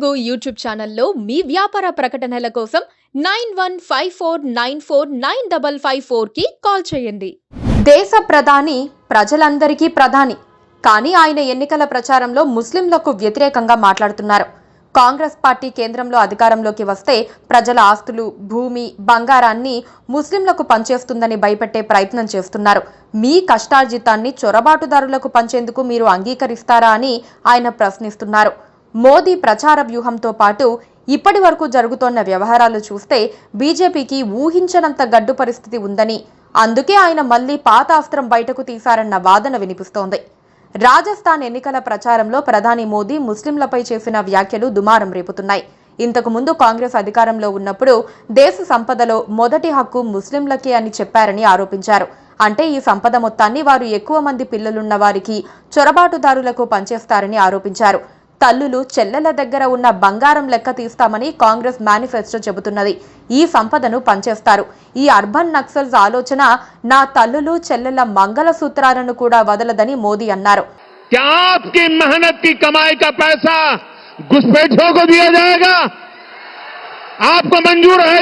Telugu YouTube ఛానల్లో మీ వ్యాపార ప్రకటనల కోసం 9154949554కి కాల్ చేయండి. దేశ ప్రధాని ప్రజలందరికీ ప్రధాని, కానీ ఆయన ఎన్నికల ప్రచారంలో ముస్లింలకు వ్యతిరేకంగా మాట్లాడుతున్నారు. కాంగ్రెస్ పార్టీ కేంద్రంలో అధికారంలోకి వస్తే ప్రజల ఆస్తులు, భూమి, బంగారాన్ని ముస్లింలకు పంచేస్తుందని భయపెట్టే ప్రయత్నం చేస్తున్నారు. మీ కష్టార్జితాన్ని చొరబాటుదారులకు పంచేందుకు మీరు అంగీకరిస్తారా అని ఆయన ప్రశ్నిస్తున్నారు. మోదీ ప్రచార వ్యూహంతో పాటు ఇప్పటి వరకు జరుగుతోన్న వ్యవహారాలు చూస్తే బీజేపీకి ఊహించనంత గడ్డు పరిస్థితి ఉందని, అందుకే ఆయన మళ్లీ పాత అస్త్రం బయటకు తీశారన్న వాదన వినిపిస్తోంది. రాజస్థాన్ ఎన్నికల ప్రచారంలో ప్రధాని మోదీ ముస్లింలపై చేసిన వ్యాఖ్యలు దుమారం రేపుతున్నాయి. ఇంతకు ముందు కాంగ్రెస్ అధికారంలో ఉన్నప్పుడు దేశ సంపదలో మొదటి హక్కు ముస్లింలకే అని చెప్పారని ఆరోపించారు. అంటే ఈ సంపద మొత్తాన్ని వారు ఎక్కువ మంది పిల్లలున్న వారికి, చొరబాటుదారులకు పంచేస్తారని ఆరోపించారు. తల్లులు, చెల్లెల దగ్గర ఉన్న బంగారం లెక్క తీస్తామని కాంగ్రెస్ మేనిఫెస్టో చెబుతున్నది. ఈ సంపదను పంచేస్తారు. ఈ అర్బన్ నక్సల్స్ ఆలోచన నా తల్లులు, చెల్లెల మంగళ సూత్రాలను కూడా వదలదని మోదీ అన్నారు. क्या आपकी मेहनत की कमाई का पैसा घुसपैठियों को दिया जाएगा? आपको मंजूर है?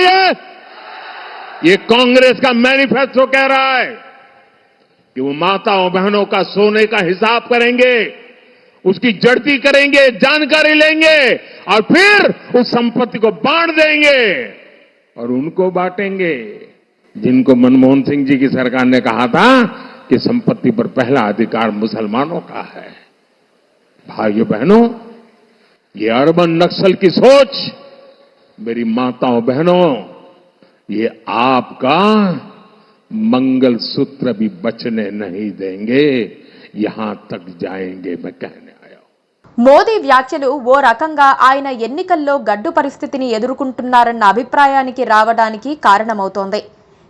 ये कांग्रेस का मैनिफेस्टो कह रहा है कि वो माताओं बहनों का सोने का हिसाब करेंगे, उसकी जड़ती करेंगे, जानकारी लेंगे और फिर उस संपत्ति को बांट देंगे और उनको बांटेंगे जिनको मनमोहन सिंह जी की सरकार ने कहा था कि संपत्ति पर पहला अधिकार मुसलमानों का है. भाइयों बहनों, ये अर्बन नक्सल की सोच, मेरी माताओं बहनों, ये आपका मंगल सूत्र भी बचने नहीं देंगे, यहां तक जाएंगे मैं कहने. మోదీ వ్యాఖ్యలు ఓ రకంగా ఆయన ఎన్నికల్లో గడ్డు పరిస్థితిని ఎదుర్కొంటున్నారన్న అభిప్రాయానికి రావడానికి కారణమవుతోంది.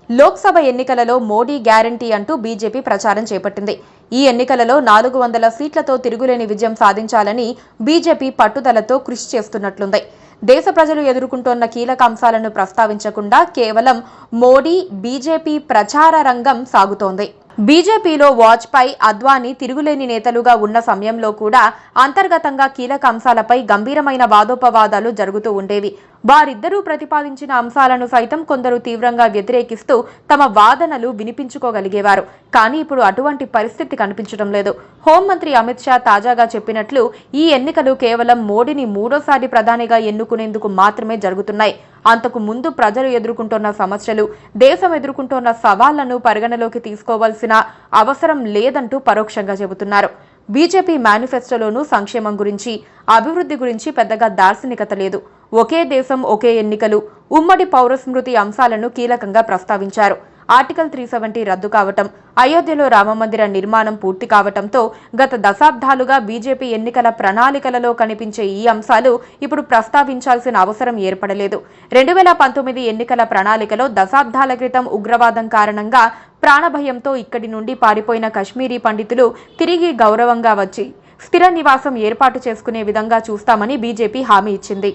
లోక్సభ ఎన్నికలలో మోడీ గ్యారంటీ అంటూ బీజేపీ ప్రచారం చేపట్టింది. ఈ ఎన్నికలలో 400 సీట్లతో తిరుగులేని విజయం సాధించాలని బీజేపీ పట్టుదలతో కృషి చేస్తున్నట్లుంది. దేశ ప్రజలు ఎదుర్కొంటోన్న కీలక అంశాలను ప్రస్తావించకుండా కేవలం మోడీ, బీజేపీ ప్రచార రంగం సాగుతోంది. బీజేపీలో వాజ్పేయి, అద్వానీ తిరుగులేని నేతలుగా ఉన్న సమయంలో కూడా అంతర్గతంగా కీలక అంశాలపై గంభీరమైన వాదోపవాదాలు జరుగుతూ ఉండేవి. వారిద్దరూ ప్రతిపాదించిన అంశాలను సైతం కొందరు తీవ్రంగా వ్యతిరేకిస్తూ తమ వాదనలు వినిపించుకోగలిగేవారు. కానీ ఇప్పుడు అటువంటి పరిస్థితి కనిపించడం లేదు. హోంమంత్రి అమిత్ షా తాజాగా చెప్పినట్లు ఈ ఎన్నికలు కేవలం మోడీని మూడోసారి ప్రధానిగా ఎన్నుకునేందుకు మాత్రమే జరుగుతున్నాయి. అంతకు ముందు ప్రజలు ఎదుర్కొంటున్న సమస్యలు, దేశం ఎదుర్కొంటున్న సవాళ్లను పరిగణలోకి తీసుకోవాల్సిన అవసరం లేదంటూ పరోక్షంగా చెబుతున్నారు. బీజేపీ మేనిఫెస్టోలోనూ సంక్షేమం గురించి, అభివృద్ధి గురించి పెద్దగా దార్శనికత లేదు. ఒకే దేశం, ఒకే ఎన్నికలు, ఉమ్మడి పౌర స్మృతి అంశాలను కీలకంగా ప్రస్తావించారు. ఆర్టికల్ 370 రద్దు కావటం, అయోధ్యలో రామమందిర నిర్మాణం పూర్తి కావటంతో గత దశాబ్దాలుగా బీజేపీ ఎన్నికల ప్రణాళికలలో కనిపించే ఈ అంశాలు ఇప్పుడు ప్రస్తావించాల్సిన అవసరం ఏర్పడలేదు. 2019 ఎన్నికల ప్రణాళికలో దశాబ్దాల క్రితం ఉగ్రవాదం కారణంగా ప్రాణభయంతో ఇక్కడి నుండి పారిపోయిన కశ్మీరీ పండితులు తిరిగి గౌరవంగా వచ్చి స్థిర నివాసం ఏర్పాటు చేసుకునే విధంగా చూస్తామని బీజేపీ హామీ ఇచ్చింది.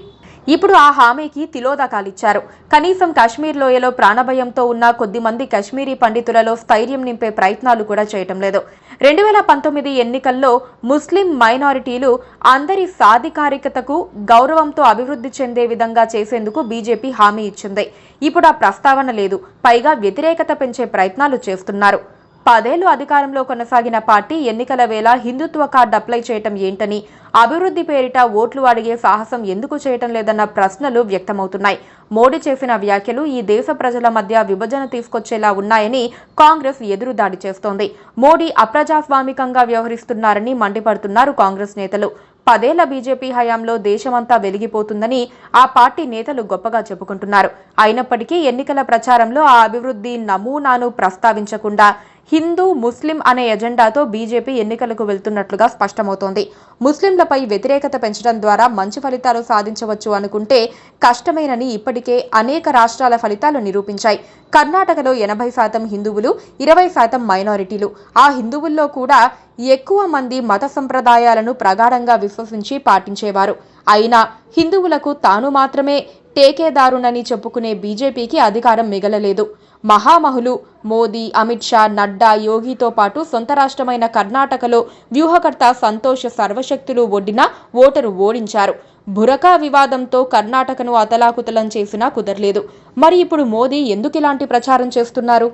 ఇప్పుడు ఆ హామీకి తిలోదకాలిచ్చారు. కనీసం కాశ్మీర్ లోయలో ప్రాణభయంతో ఉన్న కొద్దిమంది కశ్మీరీ పండితులలో స్థైర్యం నింపే ప్రయత్నాలు కూడా చేయటం లేదు. 2019 ఎన్నికల్లో ముస్లిం మైనారిటీలు అందరి సాధికారికతకు, గౌరవంతో అభివృద్ధి చెందే విధంగా చేసేందుకు బీజేపీ హామీ ఇచ్చింది. ఇప్పుడు ఆ ప్రస్తావన లేదు. పైగా వ్యతిరేకత పెంచే ప్రయత్నాలు చేస్తున్నారు. 10 ఏళ్లు అధికారంలో కొనసాగిన పార్టీ ఎన్నికల వేళ హిందుత్వ కార్డు అప్లై చేయటం ఏంటని, అభివృద్ధి పేరిట ఓట్లు అడిగే సాహసం ఎందుకు చేయటం లేదన్న ప్రశ్నలు వ్యక్తమవుతున్నాయి. మోడీ చేసిన వ్యాఖ్యలు ఈ దేశ ప్రజల మధ్య విభజన తీసుకొచ్చేలా ఉన్నాయని కాంగ్రెస్ ఎదురుదాడి చేస్తోంది. మోడీ అప్రజాస్వామికంగా వ్యవహరిస్తున్నారని మండిపడుతున్నారు కాంగ్రెస్ నేతలు. 10 ఏళ్ల బీజేపీ హయాంలో దేశమంతా వెలిగిపోతుందని ఆ పార్టీ నేతలు గొప్పగా చెప్పుకుంటున్నారు. అయినప్పటికీ ఎన్నికల ప్రచారంలో ఆ అభివృద్ధి నమూనాను ప్రస్తావించకుండా హిందూ, ముస్లిం అనే ఎజెండాతో బీజేపీ ఎన్నికలకు వెళ్తున్నట్లుగా స్పష్టమవుతోంది. ముస్లింలపై వ్యతిరేకత పెంచడం ద్వారా మంచి ఫలితాలు సాధించవచ్చు అనుకుంటే కష్టమేనని ఇప్పటికే అనేక రాష్ట్రాల ఫలితాలు నిరూపించాయి. కర్ణాటకలో 80% హిందువులు, 20% మైనారిటీలు. ఆ హిందువుల్లో కూడా ఎక్కువ మంది మత సంప్రదాయాలను ప్రగాఢంగా విశ్వసించి పాటించేవారు. అయినా హిందువులకు తాను మాత్రమే టేకేదారునని చెప్పుకునే బీజేపీకి అధికారం మిగలలేదు. మహామహులు మోదీ, అమిత్ షా, నడ్డా, యోగితో పాటు సొంత రాష్ట్రమైన కర్ణాటకలో వ్యూహకర్త సంతోష్ సర్వశక్తులు ఒడ్డిన ఓటరు ఓడించారు. బురకా వివాదంతో కర్ణాటకను అతలాకుతలం చేసినా కుదరలేదు. మరి ఇప్పుడు మోదీ ఎందుకు ఇలాంటి ప్రచారం చేస్తున్నారు?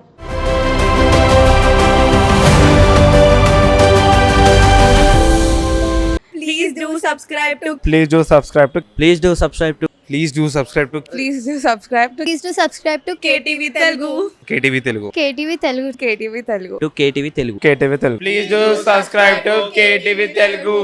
Please do subscribe to Please do subscribe to Please do subscribe to Please do subscribe to Please do subscribe to Please do subscribe to KTV Telugu. KTV Telugu. KTV Telugu. KTV Telugu. KTV Telugu. KTV Telugu. Please do subscribe to KTV Telugu.